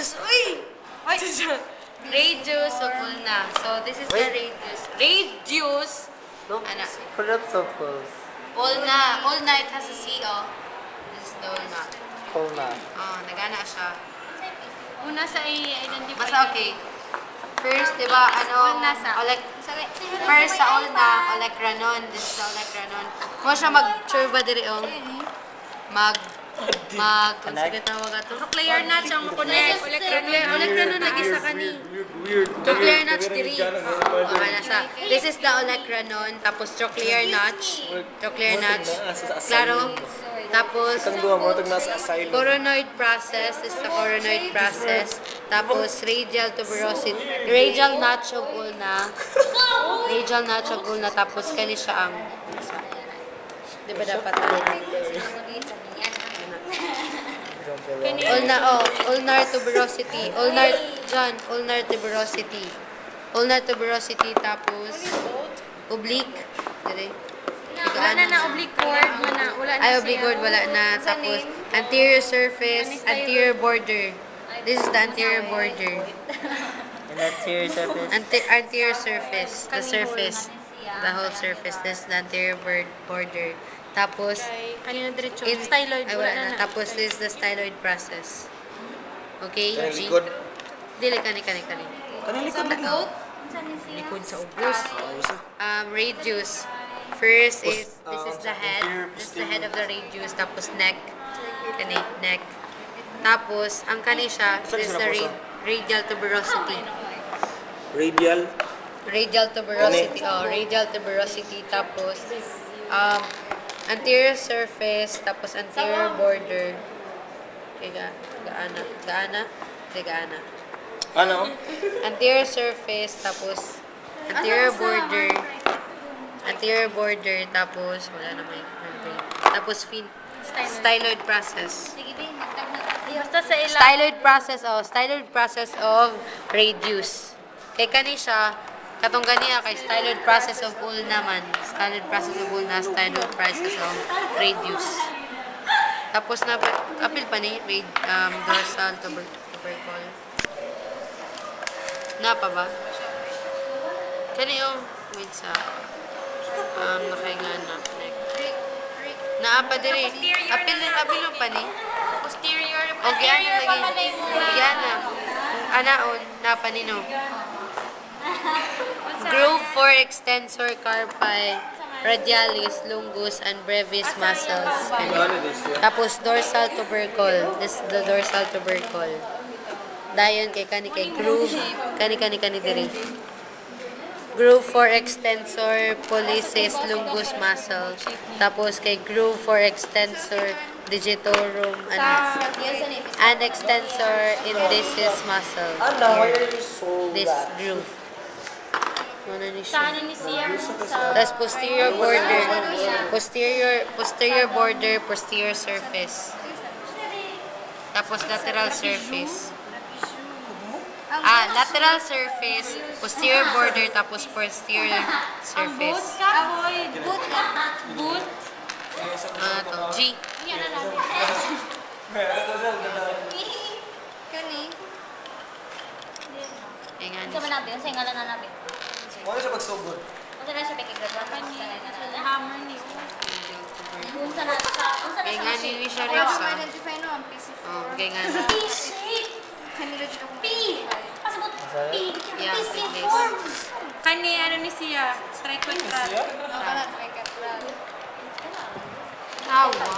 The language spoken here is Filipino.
Sus, uy! Radius of ulna. So, this is the radius. Radius. No, Ano? products of course. Ulna. Ulna, it has a C, oh. This is the ulna. Colna. Oh, nagana siya. Una sa i-identify. Basta okay. First, di ba, ano? Ulna sa. First sa ulna, olecranon. This is the olecranon. Mo siya mag-churba diri, oh. Kung sige tawag ato. Nuclear notch ang connect. Olecranon lagi sa kani. Trochlear notch diri. Na siya. This is the olecranon, tapos trochlear notch. Trochlear notch. Klaro. Tapos, coronoid process is the coronoid process. Tapos, radial tuberosity. Radial notch of ulna. Radial notch of ulna. Tapos, kani siya ang... Di ba dapat ulnar tuberosity. Ulnar tuberosity. Ulnar tuberosity, tapos oblique. Dire. Wala na oblique cord. Wala na Ay, oblique cord, wala na. Tapos, anterior surface, anterior border. This is the anterior border. And anterior surface. Anterior surface. The surface. The whole surface. This is the anterior border. Tapos, Kanina diretso. in, Styloid. ay, wala na. Tapos, this is the styloid process. Okay? G. Likod. Dili, kani. Likod lagi. Likod sa ubos. Radius. First is, this is the head. This is the head of the radius. Tapos, neck. Kani, neck. Tapos, ang kani siya, this is the radial tuberosity. Radial. Radial tuberosity. Oh, radial tuberosity. Tapos, anterior surface, tapos anterior border. Gaana. Ano? Anterior surface, tapos anterior border, tapos wala na may tapos styloid process. Basta sa ilang. Styloid process of radius. Kay kani siya, katong ganiya kay styloid process of ulna man. Styloid process of ulna, styloid process of radius. Tapos na apil pa ni dorsal tubercle. Na pa ba? Kani yung wait sa nakainga na neck. Naapa diri. Apil pa ni. Posterior. Okay, ano lagi? Yana. Anaon, napa ni no. Groove for extensor carpi, radialis, longus, and brevis muscles. Tapos dorsal tubercle. This is the dorsal tubercle. Dayon kay groove. Kani diri. Groove for extensor pollicis longus muscle. Tapos kay groove for extensor digitorum and extensor indicis muscle. Here. This groove. Saan ni siya? Tapos posterior border, posterior surface. Tapos lateral surface. Lateral surface, posterior border, tapos posterior surface. Boot. G. Kani. Ayan. Sa manabi, sa ngalan na nabi. Ano siya pagsugod? Unsa na siya pagkigraduate sa hammer ni. Unsa na Kaya nga ni siya rin sa... Kaya nga na. Yeah, like this. Kani ano ni siya? Triquetral. Awa.